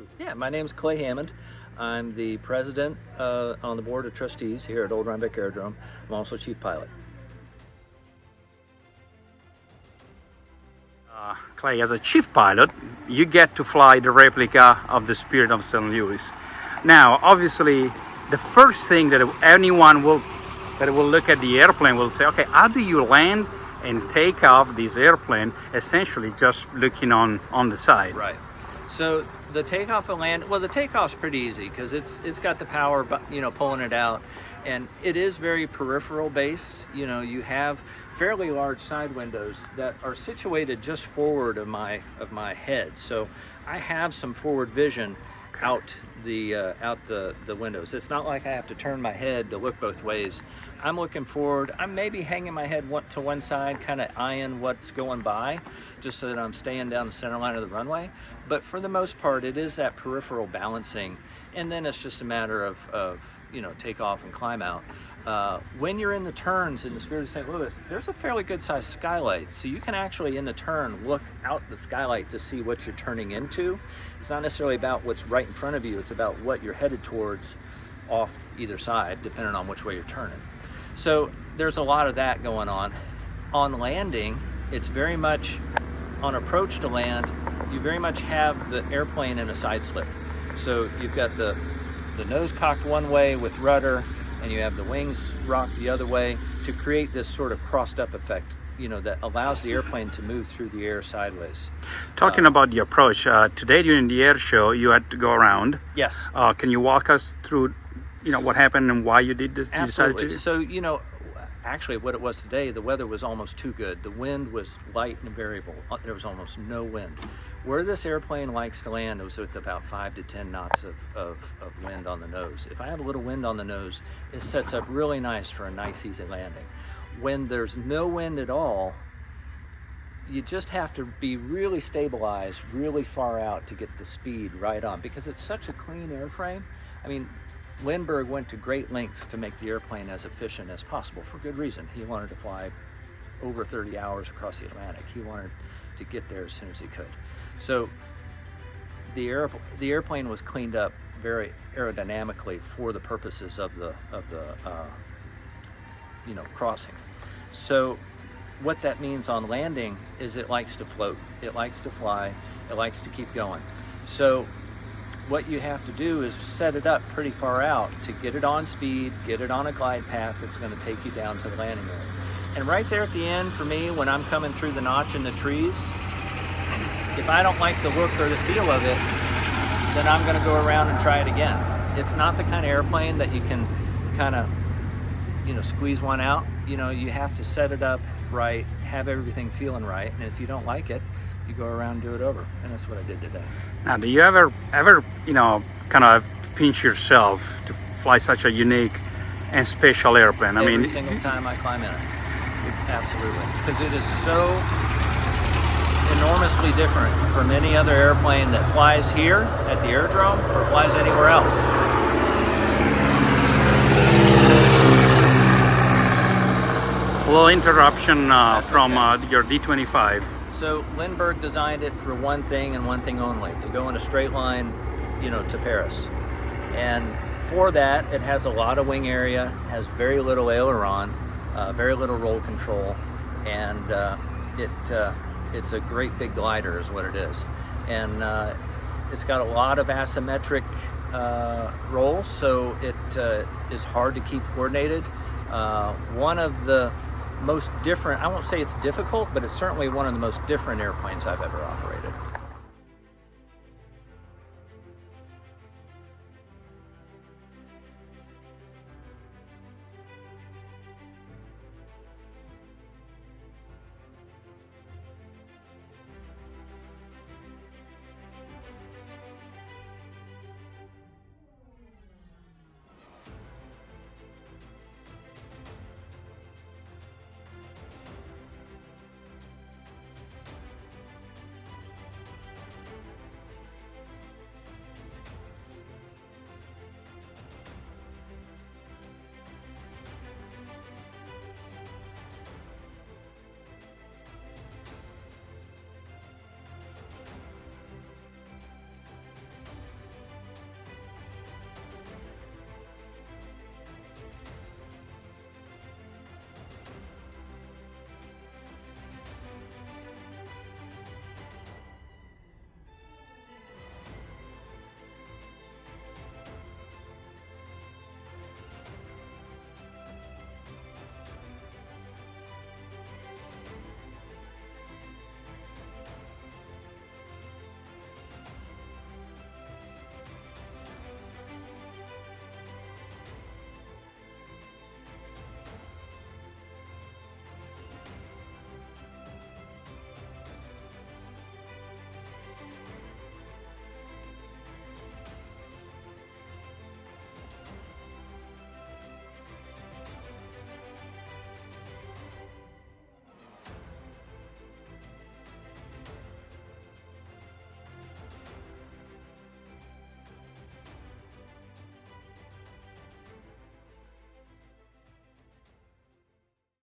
you? Yeah, my name's Clay Hammond. I'm the president on the board of trustees here at Old Rhinebeck Aerodrome. I'm also chief pilot. Clay, as a chief pilot, you get to fly the replica of the Spirit of St. Louis. Now, obviously, the first thing that anyone will look at the airplane will say, okay, how do you land and take off this airplane, essentially just looking on the side? Right. So the takeoff and land, well, the takeoff's pretty easy because it's got the power, pulling it out, and it is very peripheral based. You have fairly large side windows that are situated just forward of my head, so I have some forward vision out the windows. It's not like I have to turn my head to look both ways. I'm looking forward. I'm maybe hanging my head to one side, kind of eyeing what's going by, just so that I'm staying down the center line of the runway. But for the most part, it is that peripheral balancing, and then it's just a matter of takeoff and climb out. When you're in the turns in the Spirit of St. Louis, there's a fairly good sized skylight, so you can actually in the turn look out the skylight to see what you're turning into. It's not necessarily about what's right in front of you, it's about what you're headed towards off either side, depending on which way you're turning. So there's a lot of that going on. On landing, it's very much on approach to land, you very much have the airplane in a side slip. So you've got the nose cocked one way with rudder, and you have the wings rocked the other way to create this sort of crossed up effect, that allows the airplane to move through the air sideways. Talking about the approach, today during the air show, you had to go around. Yes. Can you walk us through, what happened and why you did this? Absolutely. You decided to? So, actually what it was today, the weather was almost too good. The wind was light and variable. There was almost no wind. Where this airplane likes to land was with about 5 to 10 knots of wind on the nose. If I have a little wind on the nose, it sets up really nice for a nice easy landing. When there's no wind at all, you just have to be really stabilized really far out to get the speed right on, because it's such a clean airframe. I mean, Lindbergh went to great lengths to make the airplane as efficient as possible for good reason. He wanted to fly over 30 hours across the Atlantic. He wanted to get there as soon as he could. So the airplane was cleaned up very aerodynamically for the purposes of the crossing. So what that means on landing is it likes to float, it likes to fly, it likes to keep going. So what you have to do is set it up pretty far out to get it on speed, get it on a glide path that's going to take you down to the landing area. And right there at the end, for me, when I'm coming through the notch in the trees, if I don't like the look or the feel of it, then I'm going to go around and try it again. It's not the kind of airplane that you can kind of, squeeze one out. You have to set it up right, have everything feeling right, and if you don't like it, you go around and do it over. And that's what I did today. Now, do you ever kind of pinch yourself to fly such a unique and special airplane? Every single time I climb in it. Absolutely. Because it is so enormously different from any other airplane that flies here at the aerodrome or flies anywhere else. A little interruption from your D-25. So Lindbergh designed it for one thing and one thing only, to go in a straight line, to Paris. And for that, it has a lot of wing area, has very little aileron, very little roll control, and it's a great big glider is what it is. And it's got a lot of asymmetric rolls, so it is hard to keep coordinated. One of the most different, I won't say it's difficult, but it's certainly one of the most different airplanes I've ever operated.